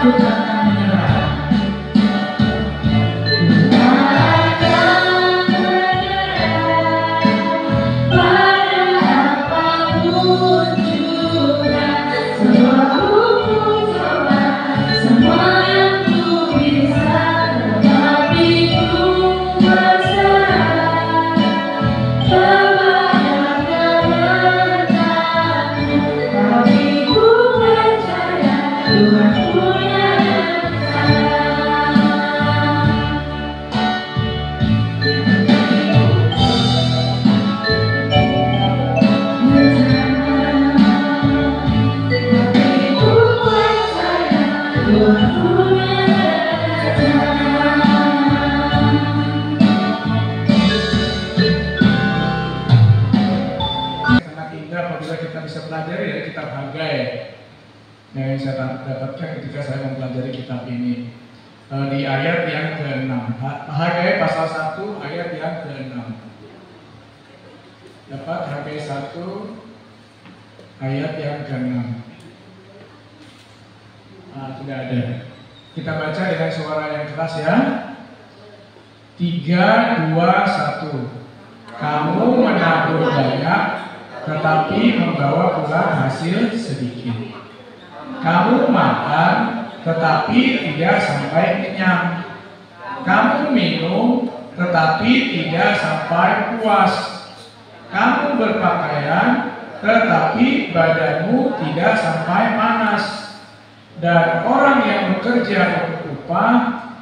aku takkan menyerah. Yang saya dapatkan ketika saya mempelajari kitab ini di ayat yang ke-6, Hagai pasal 1 ayat yang ke-6. Dapat Hagai 1 ayat yang ke-6. Tidak ada. Kita baca dengan suara yang keras ya. 3, 2, 1. Kamu menabur banyak, tetapi membawa pulang hasil sedikit. Kamu makan, tetapi tidak sampai kenyang. Kamu minum, tetapi tidak sampai puas. Kamu berpakaian, tetapi badanmu tidak sampai panas. Dan orang yang bekerja untuk upah,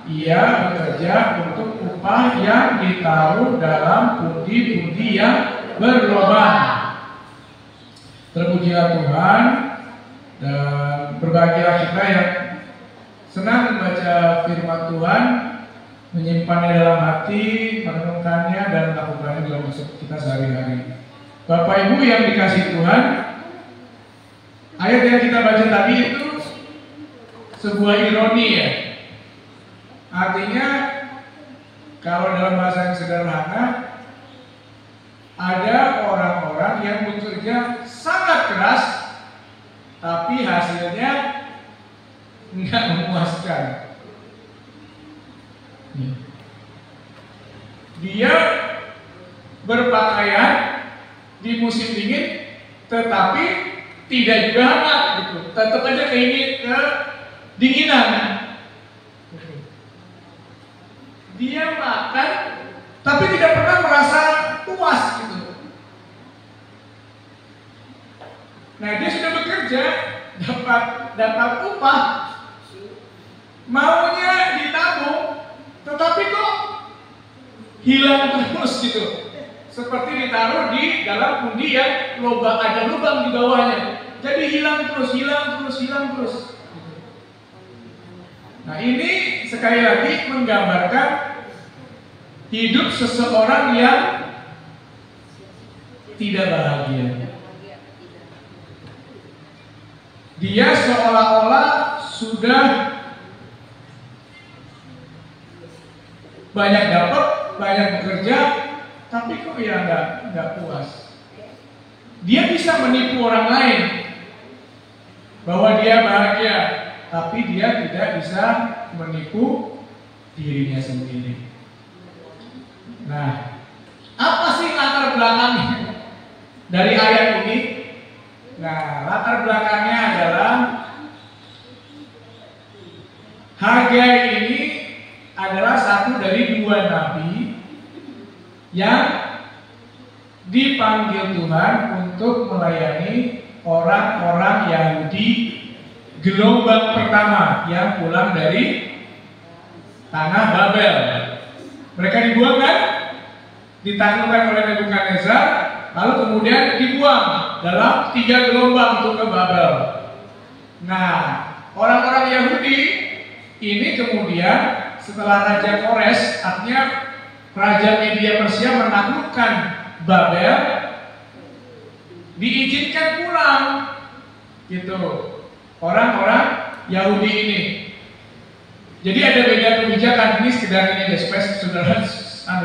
ia bekerja untuk upah yang ditaruh dalam pundi-pundi yang berlobang. Terpujilah Tuhan. Dan berbahagialah kita yang senang membaca firman Tuhan, menyimpannya dalam hati, merenungkannya dan melakukannya dalam hidup kita sehari-hari. Bapak Ibu yang dikasihi Tuhan, ayat yang kita baca tadi itu sebuah ironi ya. Artinya kalau dalam bahasa yang sederhana, ada orang-orang yang bekerja sangat keras tapi hasilnya nggak memuaskan. Dia berpakaian di musim dingin, tetapi tidak juga hangat gitu. Tetap aja kedinginan. Dia makan, tapi tidak pernah merasa puas gitu. Nah, dia sudah bekerja, dapat upah, maunya ditabung, tetapi kok hilang terus gitu. Seperti ditaruh di dalam pundi yang ada lubang di bawahnya. Jadi hilang terus. Nah, ini sekali lagi menggambarkan hidup seseorang yang tidak bahagia. Dia seolah-olah sudah banyak dapat, banyak bekerja, tapi kok ya nggak puas. Dia bisa menipu orang lain bahwa dia bahagia, tapi dia tidak bisa menipu dirinya sendiri. Nah, apa sih latar belakangnya dari ayat ini? Nah, latar belakangnya adalah Hagai ini adalah satu dari 2 nabi yang dipanggil Tuhan untuk melayani orang-orang Yahudi gelombang pertama yang pulang dari tanah Babel. Mereka dibuang kan? Ditaklukkan oleh Nebukadnezar, lalu kemudian dibuang dalam 3 gelombang untuk ke Babel. Nah, orang-orang Yahudi ini kemudian setelah Raja Kores, artinya Raja Media Persia menaklukkan Babel, diizinkan pulang gitu orang-orang Yahudi ini. Jadi ada beda kebijakan, ini sekedar ini supaya saudara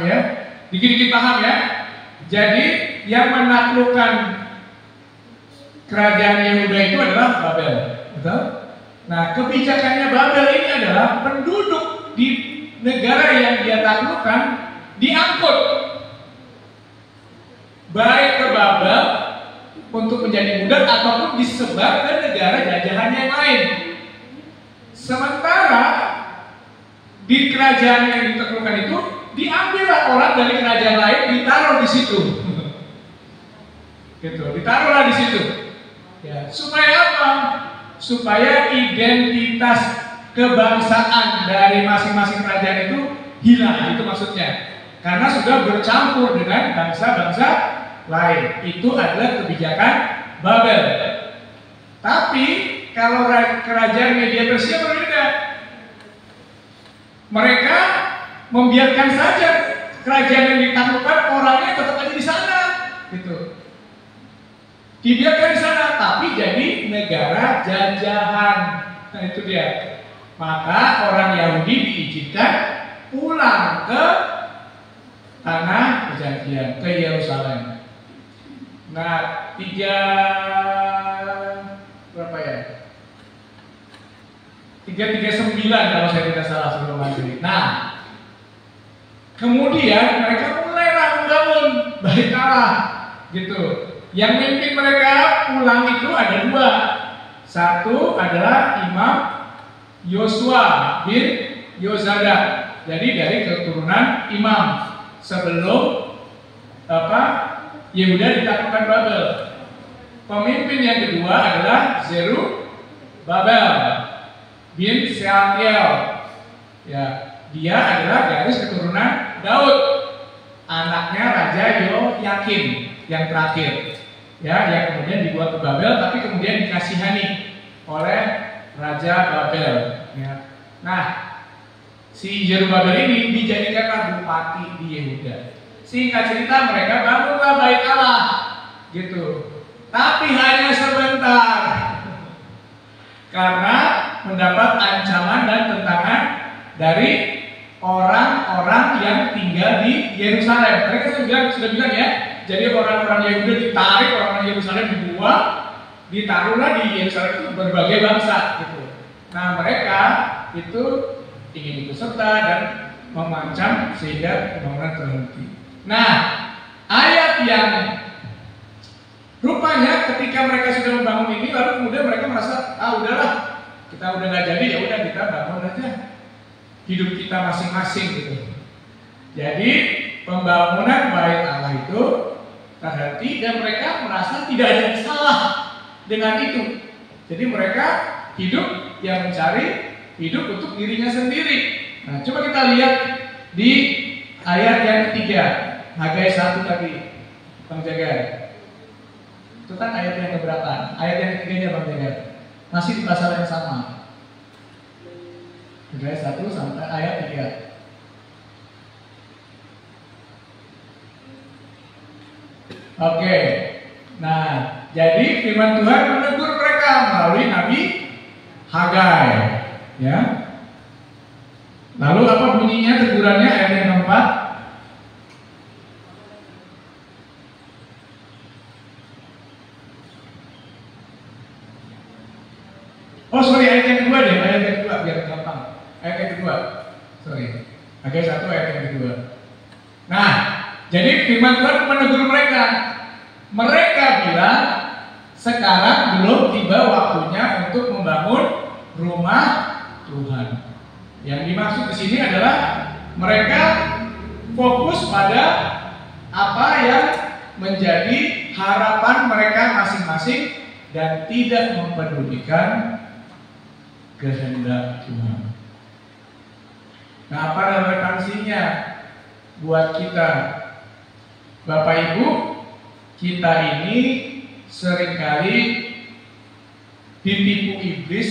ya, dikit-dikit paham ya. Jadi yang menaklukkan kerajaan Yehuda itu adalah Babel, betul? Nah, kebijakannya Babel ini adalah penduduk di negara yang dia taklukkan diangkut baik ke Babel untuk menjadi budak ataupun disebar ke negara jajahan yang lain. Sementara di kerajaan yang ditaklukkan itu diambillah orang dari kerajaan lain ditaruh di situ. Gitu, ditaruhlah di situ. Ya, supaya apa? Supaya identitas kebangsaan dari masing-masing kerajaan itu hilang, itu maksudnya. Karena sudah bercampur dengan bangsa-bangsa lain. Itu adalah kebijakan Babel. Tapi kalau kerajaan Media Persia berbeda. Mereka membiarkan saja kerajaan yang ditaklukkan orangnya tetap ada di sana, gitu. Dibiarkan di sana, tapi jadi negara jajahan. Nah, itu dia. Maka orang Yahudi diizinkan pulang ke tanah perjanjian, ke Yerusalem. Nah, berapa ya? 339 kalau saya tidak salah sebelum Masehi. Nah, kemudian mereka mulailah membangun bait Allah, gitu. Yang mimpin mereka pulang itu ada dua. Satu adalah Imam Yosua bin Yozadak. Jadi dari keturunan imam sebelum Yehuda ditaklukkan Babel. Pemimpin yang kedua adalah Zerubabel bin Shealtiel. Ya, dia adalah garis keturunan Daud, anaknya Raja Yoyakim yang terakhir. Ya, yang kemudian dibuat ke Babel, tapi kemudian dikasihani oleh Raja Babel. Ya. Nah, si Zerubabel ini dijadikanlah bupati di Yehuda. Singkat cerita, mereka bangunlah bait Allah, gitu. Tapi hanya sebentar, karena mendapat ancaman dan tentangan dari orang-orang yang tinggal di Yerusalem. Mereka sudah bilang ya. Jadi orang-orang Yehuda ditarik, orang-orang Yerusalem dibuang, ditaruhlah di Yerusalem itu berbagai bangsa, gitu. Nah, mereka itu ingin ikut serta dan mengancam sehingga pembangunan terhenti. Nah, ayat yang rupanya ketika mereka sudah membangun ini, lalu kemudian mereka merasa, udahlah, kita udah nggak jadi, ya udah kita bangun aja hidup kita masing-masing, gitu. Jadi pembangunan bait Allah itu terhenti dan mereka merasa tidak ada yang salah dengan itu. Jadi mereka hidup yang mencari hidup untuk dirinya sendiri. Nah, coba kita lihat di ayat yang ketiga, Hagai 1 tadi, Bang Jagar. Itu kan ayat yang keberapa? Ayat yang ketiganya, Bang Jagar. Masih di pasal yang sama. Hagai 1 sampai ayat 3. Oke, nah jadi firman Tuhan menegur mereka melalui Nabi Hagai, ya. Lalu apa bunyinya tegurannya ayat yang keempat? Oh sorry, ayat yang kedua deh, ayat yang kedua biar gampang. Ayat yang kedua, sorry, Hagai 1 ayat yang kedua. Nah, jadi firman Tuhan menegur mereka. Mereka bilang sekarang belum tiba waktunya untuk membangun rumah Tuhan. Yang dimaksud di sini adalah mereka fokus pada apa yang menjadi harapan mereka masing-masing dan tidak mempedulikan kehendak Tuhan. Nah, apa relevansinya buat kita? Bapak Ibu, kita ini seringkali ditipu iblis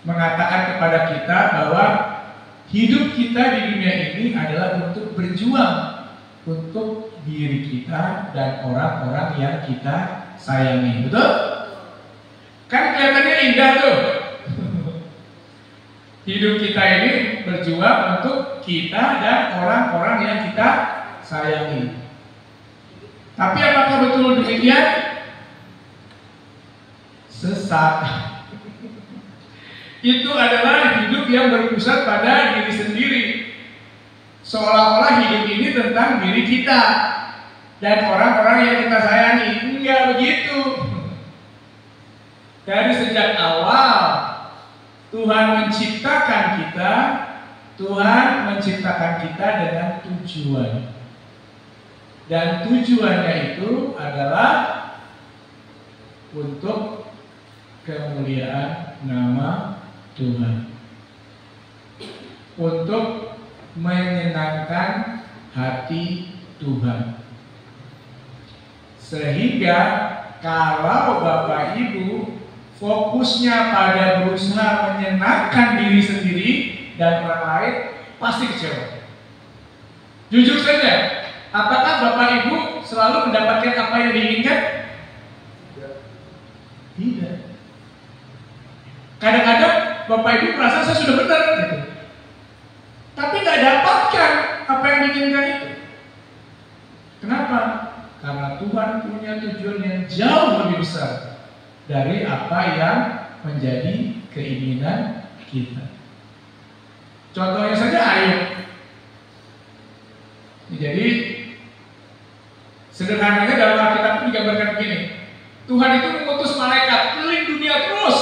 mengatakan kepada kita bahwa hidup kita di dunia ini adalah untuk berjuang untuk diri kita dan orang-orang yang kita sayangi. Betul? Kan kelihatannya indah tuh. Hidup kita ini berjuang untuk kita dan orang-orang yang kita sayangi. Tapi apakah betul demikian? Sesat. itu adalah hidup yang berpusat pada diri sendiri. Seolah-olah hidup ini tentang diri kita dan orang-orang yang kita sayangi. Enggak begitu. Dari sejak awal Tuhan menciptakan kita, Tuhan menciptakan kita dengan tujuan. Dan tujuannya itu adalah untuk kemuliaan nama Tuhan, untuk menyenangkan hati Tuhan. Sehingga kalau Bapak Ibu fokusnya pada berusaha menyenangkan diri sendiri dan orang lain, pasti kecewa. Jujur saja, apakah Bapak Ibu selalu mendapatkan apa yang diinginkan? Tidak. Kadang-kadang Bapak Ibu merasa saya sudah benar gitu, tapi nggak dapatkan apa yang diinginkan itu. Kenapa? Karena Tuhan punya tujuan yang jauh lebih besar dari apa yang menjadi keinginan kita. Contohnya saja Ayub. Jadi sederhananya dalam Alkitab itu digambarkan begini. Tuhan itu mengutus malaikat keliling dunia terus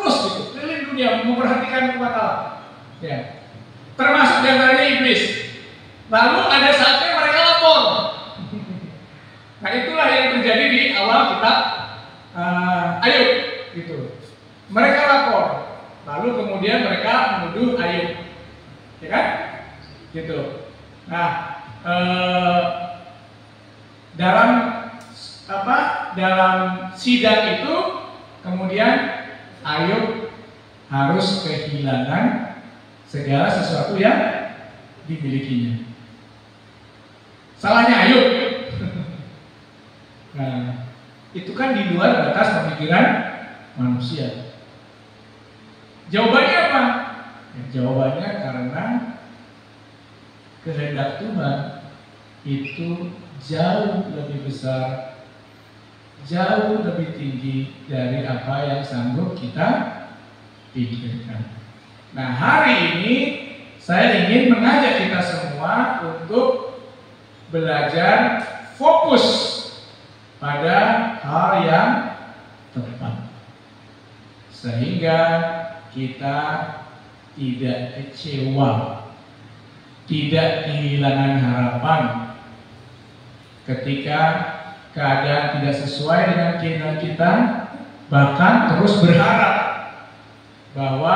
gitu, keliling dunia memperhatikan umat Allah. Ya. Termasuk diantaranya iblis. Lalu ada saatnya mereka lapor. Nah itulah yang terjadi di awal kitab Ayub, gitu. Mereka lapor, lalu kemudian mereka menuduh Ayub, ya kan? Gitu. Nah, dalam sidang itu kemudian Ayub harus kehilangan segala sesuatu yang dimilikinya. Salahnya Ayub. Nah, itu kan di luar batas pemikiran manusia. Jawabannya apa? Ya, jawabannya karena kehendak Tuhan itu jauh lebih besar, jauh lebih tinggi dari apa yang sanggup kita pikirkan. Nah, hari ini saya ingin mengajak kita semua untuk belajar fokus pada hal yang tepat, sehingga kita tidak kecewa, tidak kehilangan harapan ketika keadaan tidak sesuai dengan keinginan kita, bahkan terus berharap bahwa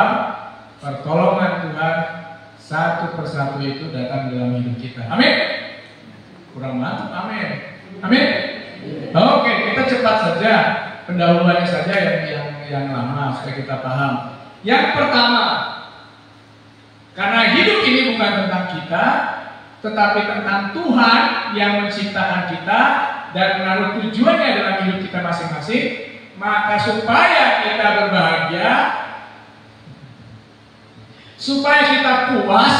pertolongan Tuhan satu persatu itu datang dalam hidup kita. Amin. Kurang mantap, amin. Amin. Oke, kita cepat saja pendahuluannya saja yang lama supaya kita paham. Yang pertama, karena hidup ini bukan tentang kita, tetapi tentang Tuhan yang menciptakan kita dan menaruh tujuannya dalam hidup kita masing-masing, maka supaya kita berbahagia, supaya kita puas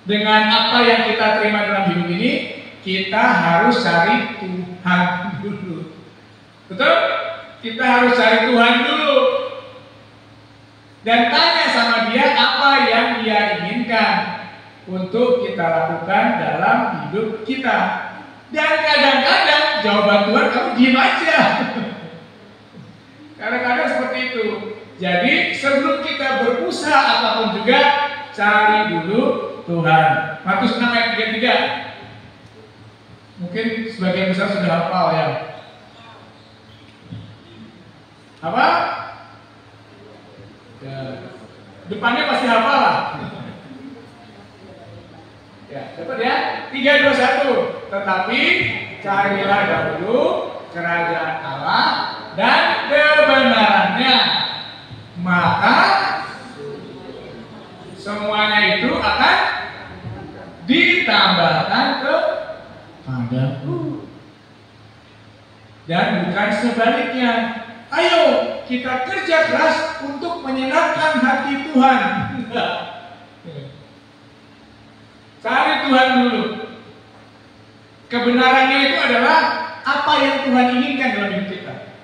dengan apa yang kita terima dalam hidup ini, kita harus cari Tuhan dulu. Betul? Kita harus cari Tuhan dulu dan tanya sama Dia apa yang Dia inginkan untuk kita lakukan dalam hidup kita. Dan kadang-kadang jawaban Tuhan kamu diam aja. Kadang-kadang seperti itu. Jadi sebelum kita berusaha apapun juga, cari dulu Tuhan. Matius 6 ayat 33. Mungkin sebagian besar sudah hafal ya. Apa? Ya. Depannya pasti hafal lah. Ya, dapat ya? 3, 2, 1. Tetapi carilah dahulu kerajaan Allah dan kebenarannya, maka semuanya itu akan ditambahkan kepadamu. Dan bukan sebaliknya. Ayo kita kerja keras untuk menyenangkan hati Tuhan. Cari Tuhan dulu. Kebenarannya itu adalah apa yang Tuhan inginkan dalam hidup kita.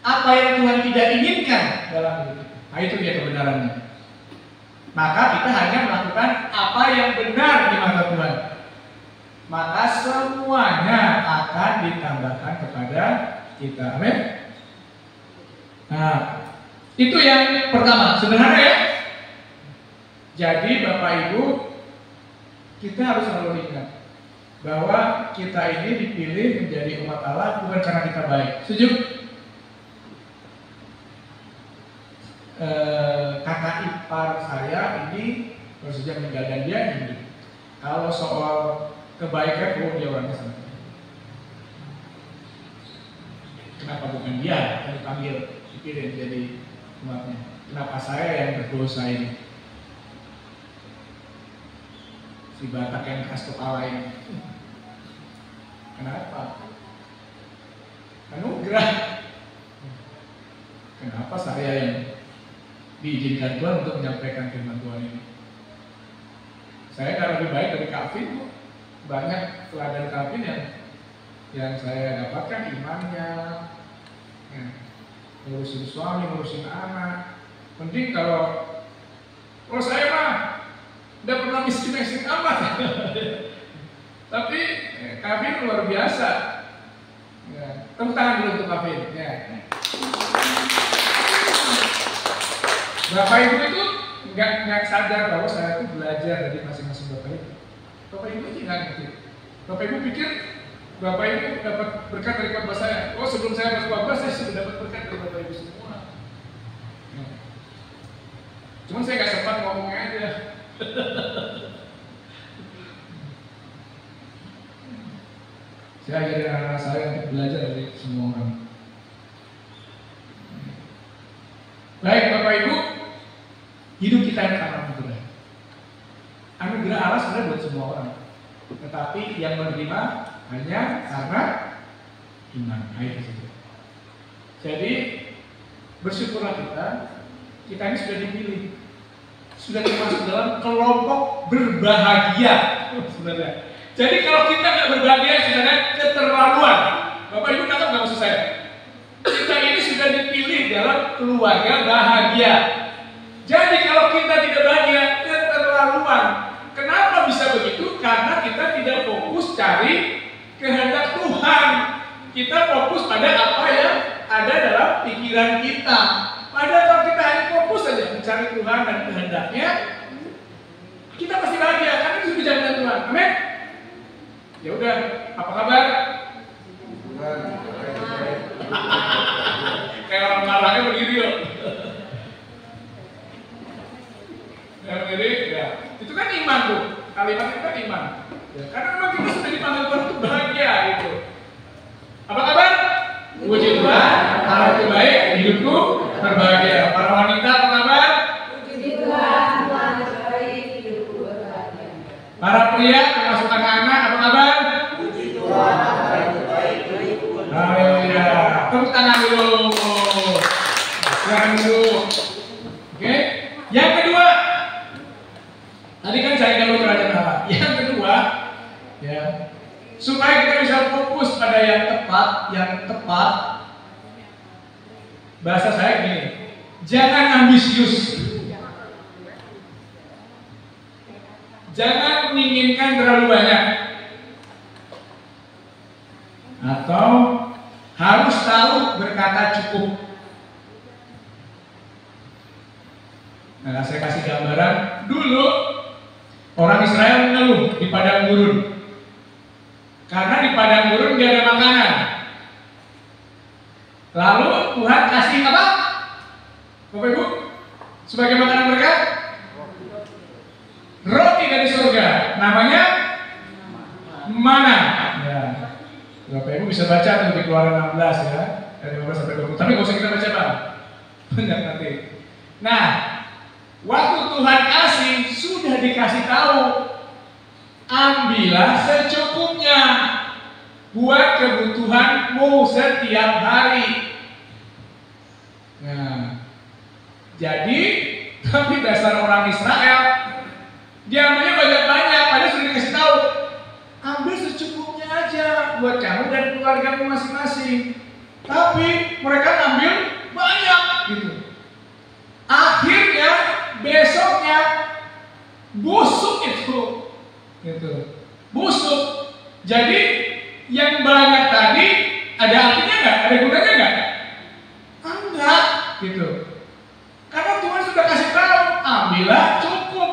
apa yang Tuhan tidak inginkan dalam hidup kita. Nah, itu dia kebenarannya. Maka kita hanya melakukan apa yang benar di mata Tuhan. Maka semuanya akan ditambahkan kepada kita. Amin. Nah, itu yang pertama. Sederhana ya. Jadi Bapak Ibu, kita harus selalu ingat bahwa kita ini dipilih menjadi umat Allah bukan karena kita baik. Setuju? Kakak ipar saya ini baru saja meninggal dan dia ini. Kalau soal kebaikan, dia orangnya sangat. Kenapa bukan dia yang dipanggil dipilih menjadi umatnya? Kenapa saya yang berdosa ini? Si Batak yang keras kepala ini. Kenapa? Anugerah. Kenapa saya yang diizinkan Tuhan untuk menyampaikan firman Tuhan ini? Saya nggak lebih baik dari Kavin. Banyak teladan Kavin yang saya dapatkan imannya, ngurusin suami, ngurusin anak. Mending kalau saya mah udah pernah miskin amat. Tapi Kavin luar biasa. Tepuk tangan dulu untuk Kavin. Bapak Ibu itu nggak sadar bahwa saya itu belajar dari masing-masing Bapak Ibu. Bapak Ibu itu nggak ngerti. Bapak Ibu pikir Bapak Ibu dapat berkat dari khotbah saya. Oh, sebelum saya masuk khotbah saya sudah dapat berkat dari Bapak Ibu semua. Cuman saya nggak sempat ngomongnya aja. Saya ajari anak-anak saya untuk belajar dari semua orang. Baik Bapak Ibu, hidup kita ini karena anugerah. Anugerah Allah sebenarnya buat semua orang. Tetapi yang menerima hanya karena iman. Jadi bersyukurlah kita ini sudah dipilih, sudah dimasuk dalam kelompok berbahagia, sebenarnya. Jadi kalau kita nggak berbahagia, sebenarnya keterlaluan. Bapak Ibu nangkap nggak maksud saya? Kita ini sudah dipilih dalam keluarga bahagia. Jadi kalau kita tidak bahagia, keterlaluan. Kenapa bisa begitu? Karena kita tidak fokus cari kehendak Tuhan. Kita fokus pada apa yang ada dalam pikiran kita. Padahal kalau kita hanya fokus saja mencari Tuhan dan kehendaknya, kita pasti bahagia. Karena itu jaminan Tuhan. Amin. Ya udah, apa kabar? Kayak orang marahnya berdiri loh. Ya, itu kan iman tuh. Kalimat itu kan iman. Ya, karena memang kita sudah dipanggil Tuhan untuk bahagia gitu. Apa kabar? Puji Tuhan, kalau itu baik, hidupku berbahagia. Para wanita, apa kabar? Puji Tuhan, Tuhan baik, hidupku berbahagia. Para pria, termasuk anak-anak, apa kabar? Puji Tuhan, Tuhan baik, hidupku berbahagia. Haleluya. Tepuk tangan dulu. Silakan dulu. Oke. Yang kedua, tadi kan saya dulu kerajaan Allah. Yang kedua, ya, supaya kita bisa fokus pada yang tepat. Bahasa saya gini, jangan ambisius. Jangan menginginkan terlalu banyak. Atau harus tahu berkata cukup. Nah, saya kasih gambaran. Dulu orang Israel mengeluh di padang gurun. Karena di padang gurun tidak ada makanan. Lalu Tuhan kasih apa? Bapak Ibu, sebagai makanan mereka, roti dari surga. Namanya mana? Ya. Bapak Ibu bisa baca tuh di Keluaran 16 ya, dari 15 sampai 20. Tapi nggak usah kita baca Pak, banyak nanti. Nah, waktu Tuhan kasih, sudah dikasih tahu, ambillah secukupnya buat kebutuhanmu setiap hari. Nah, jadi tapi dasar orang Israel, dia ambilnya banyak-banyak, padahal sudah dikasih tahu, ambil secukupnya aja buat kamu dan keluargamu masing-masing. tapi mereka ngambil banyak gitu. Akhirnya besoknya busuk itu, gitu. Busuk. Jadi yang banyak tadi ada artinya nggak? Ada gunanya nggak? Enggak, gitu. Karena Tuhan sudah kasih tahu, ambillah cukup.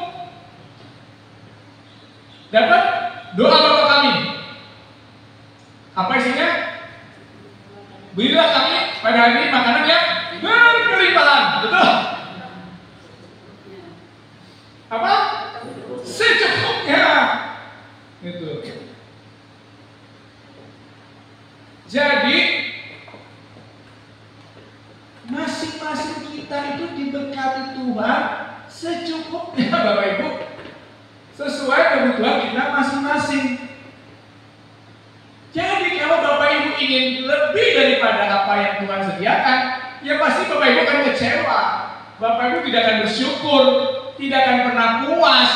Dapat doa Bapa kami. Apa isinya? Berilah kami pada hari ini makanan yang berkelimpahan, betul? Apa? Secukupnya. Gitu. Jadi masing-masing kita itu diberkati Tuhan secukupnya, Bapak Ibu, sesuai kebutuhan kita masing-masing. Jadi kalau Bapak Ibu ingin lebih daripada apa yang Tuhan sediakan, ya pasti Bapak Ibu akan kecewa. Bapak Ibu tidak akan bersyukur, tidak akan pernah puas.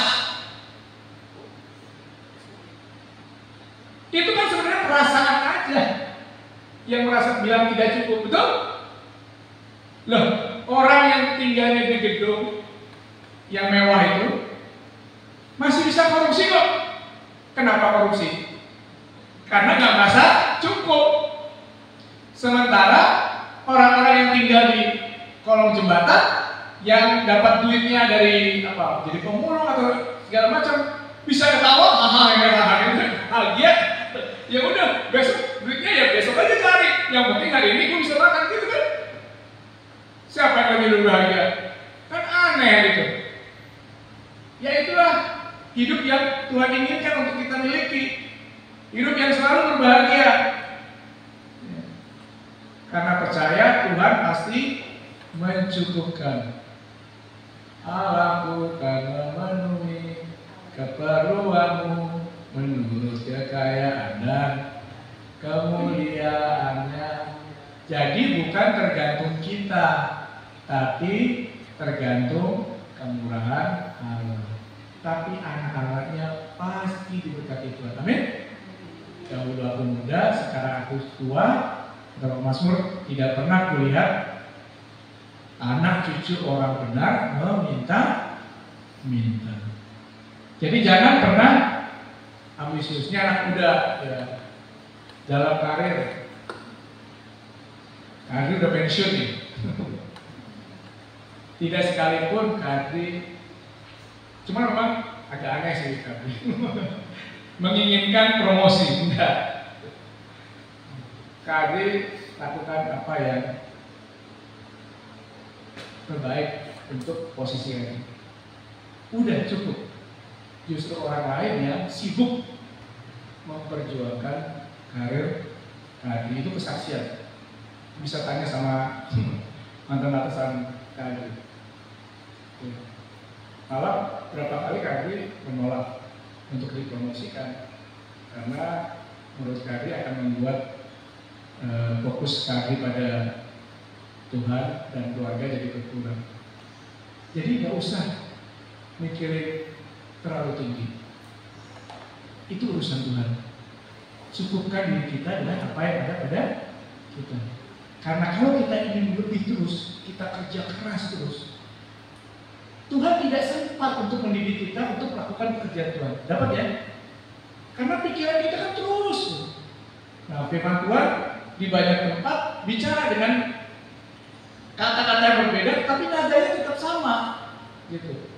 Itu kan sebenarnya perasaan aja yang merasa bilang tidak cukup, betul? Loh, orang yang tinggalnya di gedung yang mewah itu masih bisa korupsi kok. Kenapa korupsi? Karena nggak merasa cukup. Sementara orang-orang yang tinggal di kolong jembatan yang dapat duitnya dari apa? Jadi pemulung atau segala macam bisa ketawa, yang bahagia. Ya udah, besok duitnya ya besok aja cari. Yang penting hari ini gue bisa makan, gitu kan? Siapa yang lebih berbahagia? Kan aneh gitu. Ya itulah hidup yang Tuhan inginkan untuk kita miliki. Hidup yang selalu berbahagia. Karena percaya Tuhan pasti mencukupkan. Allahku kan memenuhi keperluanmu menurut kekayaan dan kemuliaannya. Jadi bukan tergantung kita, tapi tergantung kemurahan Allah. Tapi anak-anaknya pasti diberkati Tuhan. Amin. Dahulu aku muda, sekarang aku tua. Kata Mazmur, tidak pernah kulihat anak cucu orang benar meminta. Jadi jangan pernah ambisiusnya anak muda ya, dalam karir. Kadri udah pensiun nih. Tidak sekalipun Kadri, cuma memang agak aneh sih Kadri. Menginginkan promosi, enggak. Kadri lakukan apa yang terbaik untuk posisi ini. Udah cukup. Justru orang lain yang sibuk memperjuangkan karir Kadri, itu kesaksian. Bisa tanya sama mantan atasan Kadri. Malah berapa kali Kadri menolak untuk dipromosikan karena menurut Kadri akan membuat fokus Kadri pada Tuhan dan keluarga jadi berkurang. Jadi nggak usah mikirin terlalu tinggi. Itu urusan Tuhan. Cukupkan diri kita dengan apa yang ada pada kita. Karena kalau kita ingin lebih terus, kita kerja keras terus, Tuhan tidak sempat untuk mendidik kita untuk melakukan pekerjaan Tuhan. Dapat ya? Karena pikiran kita kan terus. Nah, firman Tuhan di banyak tempat bicara dengan kata-kata yang berbeda, tapi nadanya tetap sama, gitu.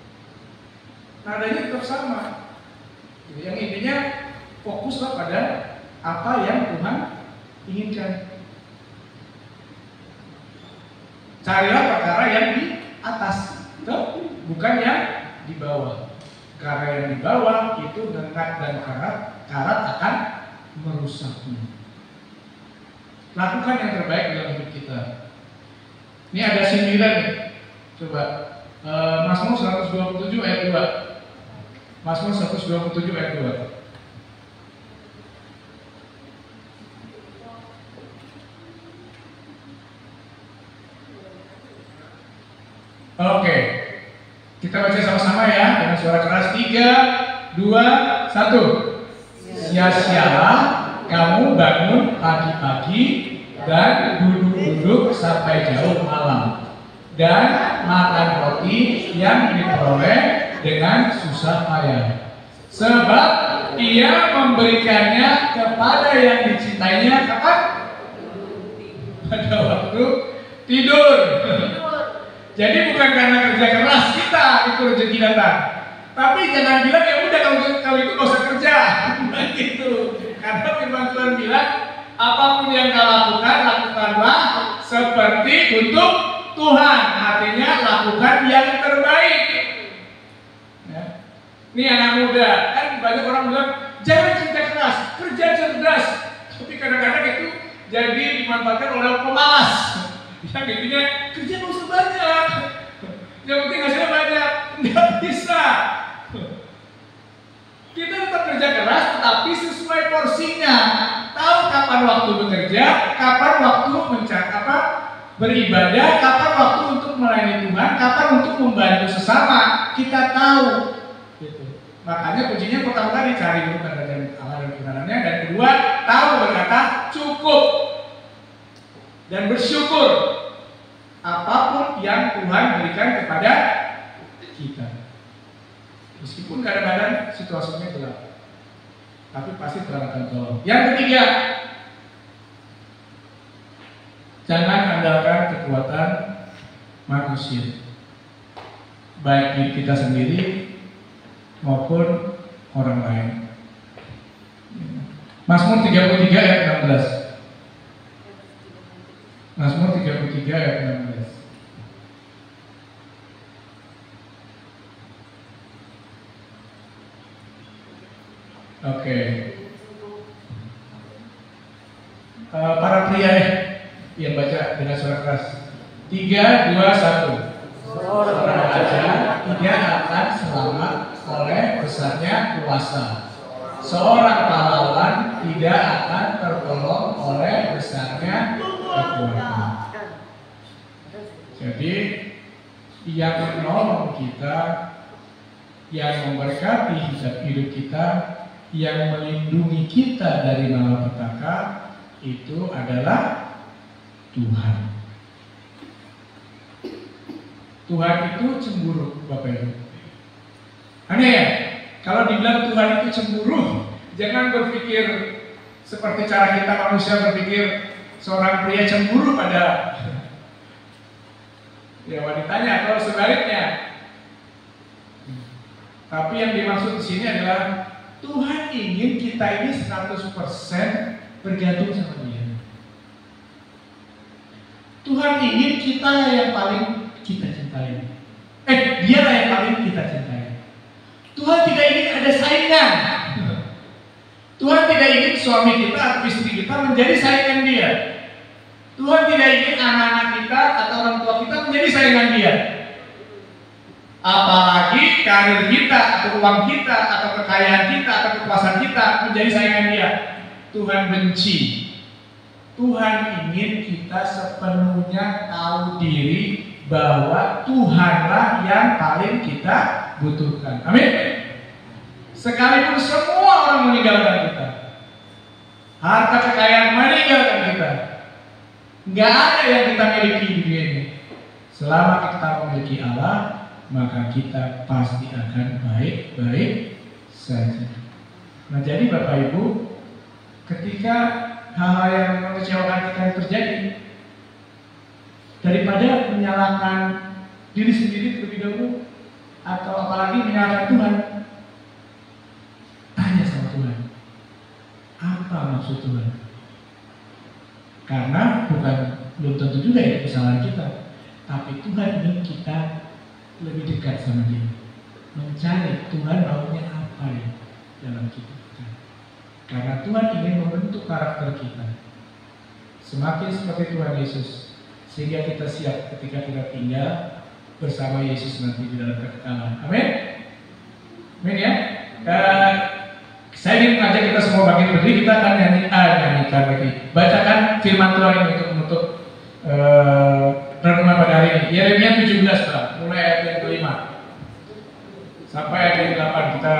Nadanya tetap sama. Yang intinya fokuslah pada apa yang Tuhan inginkan. Carilah perkara yang di atas, bukan yang di bawah. Karena yang di bawah itu nengat dan karat akan merusaknya. Lakukan yang terbaik dalam hidup kita. Ini ada sindiran nih. Coba Mazmur 127 ayat 2. Mazmur 127 ayat 2. Oke, kita baca sama-sama ya dengan suara keras. 3, 2, 1. Sia-sialah kamu bangun pagi-pagi dan duduk-duduk sampai jauh malam, dan makan roti yang diperoleh dengan susah payah. Sebab ia memberikannya kepada yang dicintainya kapan? Pada waktu tidur. Jadi bukan karena kerja keras kita itu rezeki datang. Tapi jangan bilang ya udah kalau itu gak usah kerja. Gitu. Karena firman Tuhan bilang apapun yang kau lakukan, lakukanlah seperti untuk Tuhan. Artinya lakukan yang terbaik. Ya. Ini anak muda, kan banyak orang bilang jangan kerja keras, kerja cerdas. Tapi kadang-kadang itu jadi dimanfaatkan oleh pemalas. Yang intinya kerja gak usah banyak, yang penting hasilnya banyak. Nggak bisa. Kita tetap kerja keras, tetapi sesuai porsinya. Tahu kapan waktu bekerja, kapan waktu beribadah, kapan waktu untuk melayani Tuhan, kapan untuk membantu sesama. Kita tahu. Gitu. Makanya kuncinya pertama kali cari dulu keadaan Allah dan kebenarannya, dan kedua tahu berkata cukup dan bersyukur apapun yang Tuhan berikan kepada kita. Meskipun kadang-kadang situasinya gelap, tapi pasti Tuhan akan tolong. Yang ketiga, jangan andalkan kekuatan manusia, baik diri kita sendiri maupun orang lain. Mazmur 33 ayat 16. Mazmur 33 ayat 16. Oke. Para pria yang baca dengan suara keras. 3, 2, 1. Seorang raja tidak akan selamat oleh besarnya kuasa. Seorang pahlawan tidak akan tertolong oleh besarnya kekuatan. Jadi yang menolong kita, yang memberkati hidup kita, yang melindungi kita dari malapetaka itu adalah Tuhan. Tuhan itu cemburu, Bapak Ibu. Aneh ya? Kalau dibilang Tuhan itu cemburu, jangan berpikir seperti cara kita manusia berpikir seorang pria cemburu pada ya wanitanya atau sebaliknya. Tapi yang dimaksud di sini adalah Tuhan ingin kita ini 100% bergantung sama Dia. Tuhan ingin kita yang paling kita cintai. Dia lah yang paling kita cintai. Tuhan tidak ingin ada saingan. Tuhan tidak ingin suami kita atau istri kita menjadi saingan Dia. Tuhan tidak ingin anak-anak kita atau orang tua kita menjadi saingan Dia. Apalagi karir kita, atau uang kita, atau kekayaan kita, atau kekuasaan kita menjadi saingan Dia. Tuhan benci. Tuhan ingin kita sepenuhnya tahu diri bahwa Tuhanlah yang paling kita butuhkan. Amin. Sekalipun semua orang meninggalkan kita, harta kekayaan meninggalkan kita, nggak ada yang kita miliki di dunia ini. Selama kita memiliki Allah, maka kita pasti akan baik-baik saja. Nah, jadi Bapak Ibu, ketika hal-hal yang mengecewakan kita terjadi, daripada menyalahkan diri sendiri terlebih dahulu, atau apalagi menyalahkan Tuhan, tanya sama Tuhan, apa maksud Tuhan? Karena belum tentu juga itu kesalahan kita, tapi Tuhan ingin kita lebih dekat sama Dia, mencari Tuhan maunya apa ya dalam hidup kita. Karena Tuhan ingin membentuk karakter kita semakin seperti Tuhan Yesus, sehingga kita siap ketika kita tinggal bersama Yesus nanti di dalam kekekalan. Amin. Amin ya. Saya ingin mengajak kita semua bangkit berdiri. Kita akan nyanyikan lagi. Bacakan firman Tuhan ini untuk menutup renungan pada hari ini. Yeremia 17, Pak, mulai ayat yang ke-5 sampai ayat yang ke-8. Kita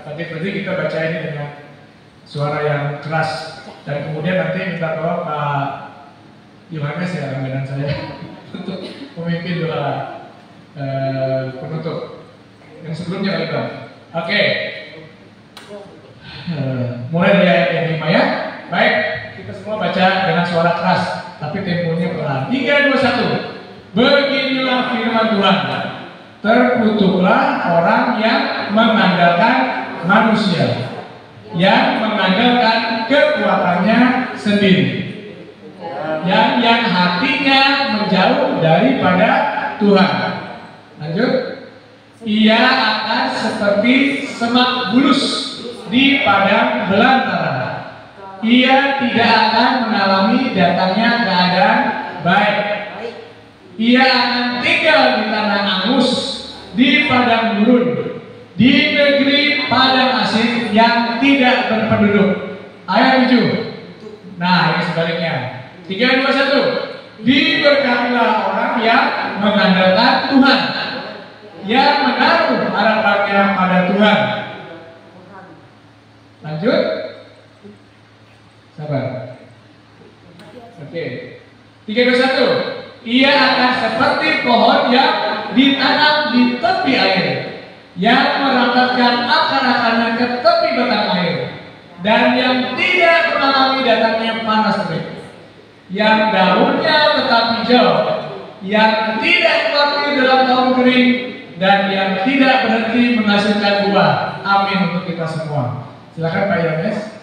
bangkit berdiri, kita baca ini dengan suara yang keras, dan kemudian nanti minta tolong Pak Yohanes ya langganan saya untuk memimpin doa penutup. Yang sebelumnya kali Bang. Oke. Mulai dari ayat yang 5 ya. Baik, kita semua baca dengan suara keras, tapi temponya pelan. 3, 2, 1. Beginilah firman Tuhan. Terkutuklah orang yang mengandalkan manusia, yang mengandalkan kekuatannya sendiri, yang hatinya menjauh daripada Tuhan. Lanjut. Ia akan seperti semak bulus di padang belantara. Ia tidak akan mengalami datangnya keadaan baik. Ia akan tinggal di tanah angus, di padang gurun, di negeri padang asing yang tidak berpenduduk. Ayat 7. Nah, ini sebaliknya. 3, 2, 1. Diberkatilah orang yang mengandalkan Tuhan, yang menaruh harapannya pada Tuhan. Lanjut. Sabar. Oke. 3, 2, 1. Ia akan seperti pohon yang ditanam di tepi air, yang merapatkan akar-akarnya ke tepi batang air, dan yang tidak mengalami datangnya panas terik, yang daunnya tetap hijau, yang tidak mati dalam tahun kering, dan yang tidak berhenti menghasilkan buah. Amin untuk kita semua. Silakan Pak Yohanes.